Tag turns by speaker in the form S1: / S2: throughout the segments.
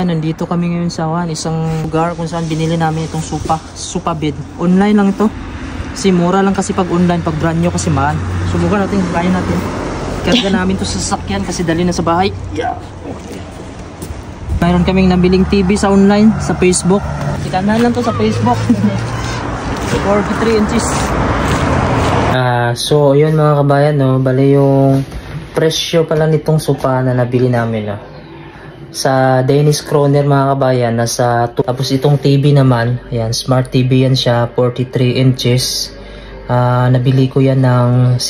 S1: Nandito kami ngayon sa isang lugar kung saan binili namin itong sofa bed. Online lang ito. Kasi mura lang kasi pag online, pag brand new kasi mahal. Subukan natin, kaya natin. Karga namin ito sa sasakyan kasi dali na sa bahay. Yeah. Mayroon kaming nabiling TV sa online, sa Facebook. Ikanahan lang to sa Facebook. 43 inches. So yun mga kabayan, no, bali yung presyo pala nitong sofa na nabili namin, no. Sa Danish Kroner mga kabayan, tapos itong TV naman, ayan, smart TV yan siya, 43 inches. Nabili ko yan ng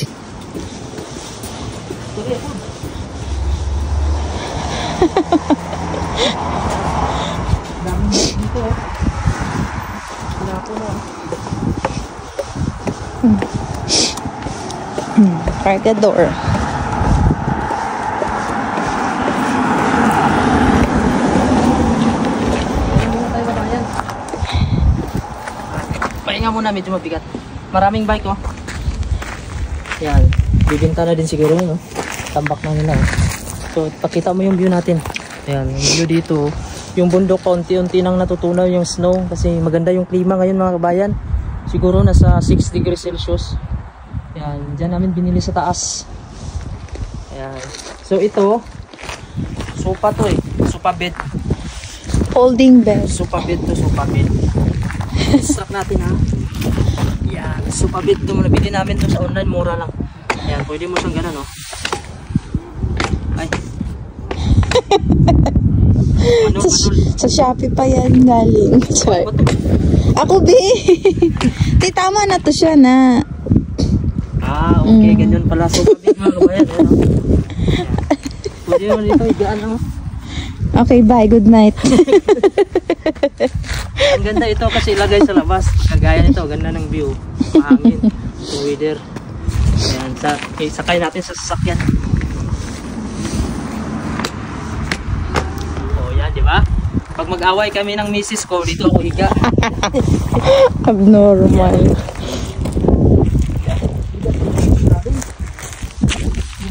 S2: cargador.
S1: Pahinga muna, medyo mabigat. Maraming bike, oh. Yan, bibinta na din siguro, no? Tambak na nila, oh. So, pakita mo yung view natin. Ayan, yung view dito. Yung bundok, unti-unti nang natutunaw yung snow kasi maganda yung klima ngayon mga kabayan. Siguro nasa 6 degrees Celsius. Ayan, dyan namin binili sa taas. Ayan. So, ito, sofa to eh. Sofa bed.
S2: Folding bed.
S1: Sofa bed to, sofa bed. Strap natin, ha. Yan, sofa bed to. Nabili namin to sa online, mura lang. Ayan, pwede mo siyang gano'n, no? Ay.
S2: Sa Shopee pa yan galing. Sorry. Ako, be. Di, tama na to siya na.
S1: Okay. Ganyan pala. Sofa bed, mga kabayan. Pwede naman dito, higaan, no?
S2: Okay, bye. Good night.
S1: Ang ganda ito kasi ilagay sa labas. Kagaya nito, ganda ng view. Mahangin. Weather. Ayan, sakay natin sa sasakyan. O yan, di ba? Pag mag-away kami ng misis ko, dito ako higa.
S2: Abnormal.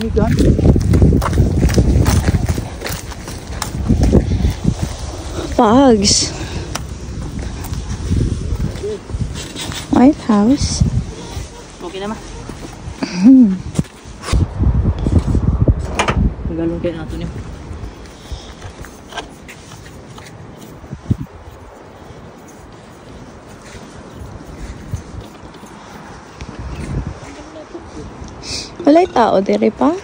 S1: Higa.
S2: Bugs. White House.
S1: Okay naman. Magalong kayo natin yun.
S2: Walay tao dire pa.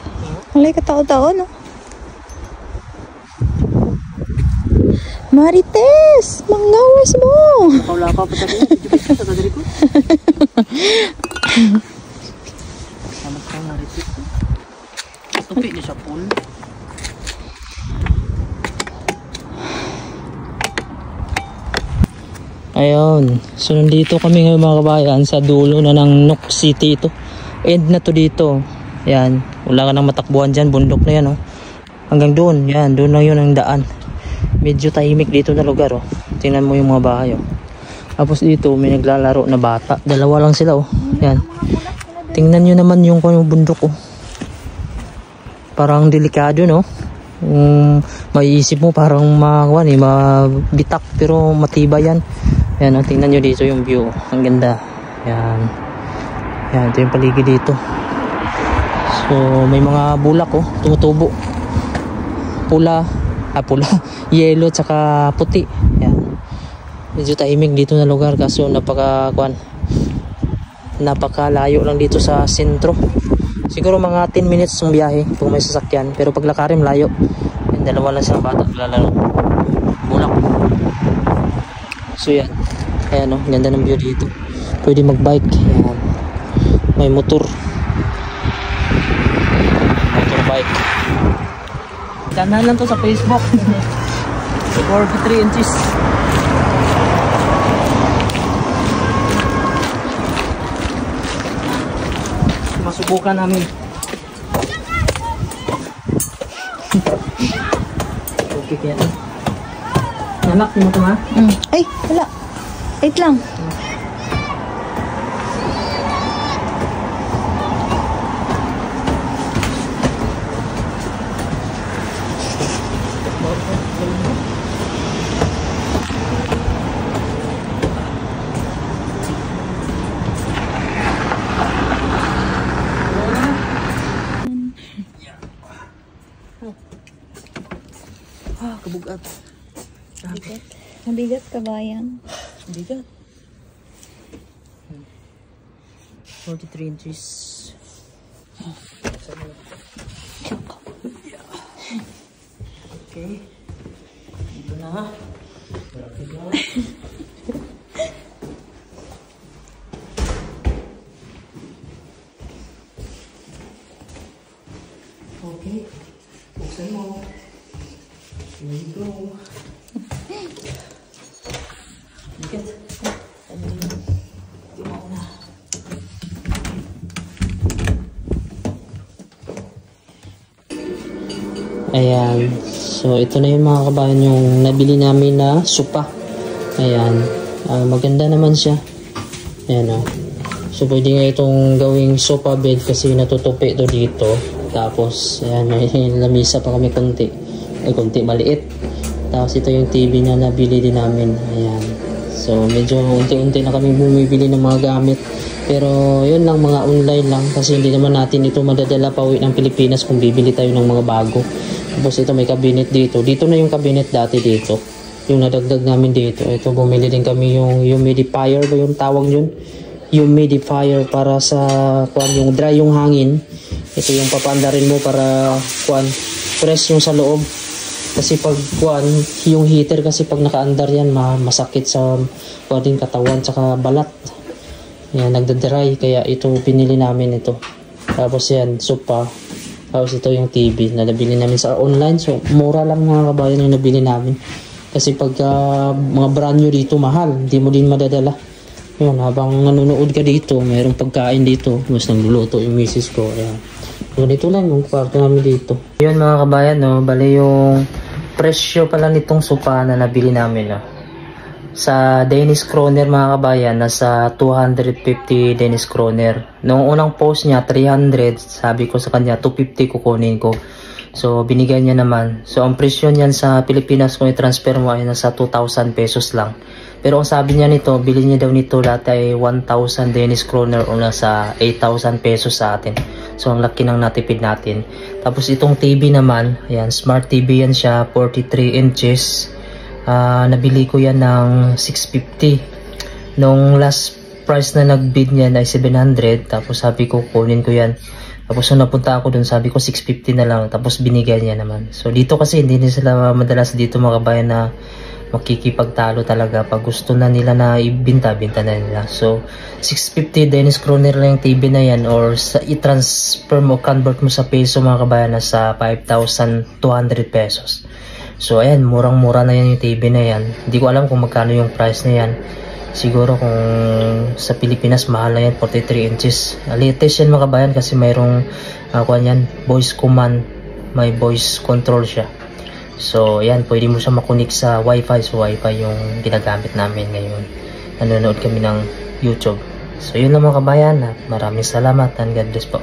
S2: Walay ka tao-tao, no? Marites! Manggawas mo!
S1: Wala pa patabi. Education sa dadali ko. Sama ka Marites. Tupi niya siya pool. Ayun. So nandito kami ngayon mga kabayan sa dulo na ng Nook City ito. End na to dito. Yan. Wala ka nang matakbuhan dyan. Bundok na yan, oh. Hanggang doon. Yan. Doon na yun ang daan. Medyo tahimik dito na lugar, oh. Tingnan mo yung mga bahay, oh. Tapos dito may naglalaro na bata. Dalawa lang sila, oh. Yan. Tingnan nyo naman yung bundok, oh. Parang delikado, no? Maiisip mo parang mabitak pero matibay yan. Yan, oh. Tingnan nyo dito yung view. Ang ganda. Yan. Yan, ito yung paligid dito. So may mga bulak, oh. Tumutubo. Pula, yellow tsaka puti. Yan. Medyo tahimik dito na lugar kaso napakalayo lang dito sa sentro. Siguro mga 10 minutes ng biyahe kung may sasakyan, pero pag lakarin layo. Yan, dalawa lang silang bata lalaro. Bulak. So yan. Ayan, oh, ganda ng view dito. Pwede mag-bike. Yan. May motorbike. Kanan lang to sa Facebook. 43 inches. Masubukan namin. Okay kaya. Nanak, di mo ito, ha?
S2: Ay, wala. Wait lang.
S1: Bigat. Grabe.
S2: Mabigat ka ba yan?
S1: Bigat. 43 inches. Okay. Dito na. Bigat. Okay. Buksan mo. Here you go. Bigat. Ayan. So, ito na yung mga kabayan yung nabili namin na sopa. Ayan. Maganda naman siya. Ayan o. So, pwede nga itong gawing sofa bed kasi natutupi ito dito. Tapos, ayan, may lamisa pa kami konti. Ay, konti maliit. Tapos, ito yung TV na nabili din namin. Ayan. So, medyo unti-unti na kami bumibili ng mga gamit. Pero, yun lang, mga online lang. Kasi hindi naman natin ito madadala pa uwi ng Pilipinas kung bibili tayo ng mga bago. Tapos, ito may cabinet dito. Dito na yung cabinet dati dito. Yung nadagdag namin dito. Ito, bumili din kami yung humidifier ba yung tawag yun? Humidifier para sa, yung dry yung hangin. Ito yung papandarin mo para, fresh yung sa loob. Kasi pag yung heater kasi pag nakaandar yan masakit sa katawan tsaka balat. Yan, nagdadry kaya ito pinili namin ito. Tapos yan, sopa. Tapos ito yung TV na nabili namin sa online. So mura lang mga kabayan yung nabili namin. Kasi pag mga brand new dito mahal, hindi mo din madadala. Yun, habang nanonood ka dito, mayroong pagkain dito. Mas nagluluto yung misis ko. Ayan. Ganito lang yung kwarto namin dito. Yun mga kabayan, no, bali yung presyo pala nitong sopa na nabili namin. No. Sa Danish kroner mga kabayan, nasa 250 Danish kroner. Noong unang post niya, 300. Sabi ko sa kanya, 250 kukunin ko. So, binigyan niya naman. So, ang presyo niyan sa Pilipinas kung i-transfer mo ay nasa 2,000 pesos lang. Pero ang sabi niya nito, bili niya daw nito lahat ay 1,000 Danish kroner o nasa 8,000 pesos sa atin. So, ang laki ng natipid natin. Tapos, itong TV naman, ayan, smart TV yan siya, 43 inches. Nabili ko yan ng 650. Nung last price na nag-bid niyan ay 700. Tapos, sabi ko, kunin ko yan. Tapos nung napunta ako dun, sabi ko 650 na lang. Tapos binigyan niya naman. So dito kasi hindi na sila madalas dito mga kabayan na makikipagtalo talaga. Pag gusto na nila na ibinta, binta na nila. So 650 Danish kroner lang yung TV na yan. Or i-transfer mo, convert mo sa peso mga kabayan na sa 5,200 pesos. So ayan, murang-mura na yan yung TV na yan. Hindi ko alam kung magkano yung price na yan. Siguro kung sa Pilipinas mahal na yan, 43 inches. Latest yan mga kabayan kasi mayroong yan, voice command, may voice control siya. So yan, pwede mo siya makunik sa wifi. So wifi yung ginagamit namin ngayon. Nanonood kami ng YouTube. So yun lang mga kabayan. Maraming salamat and God bless po.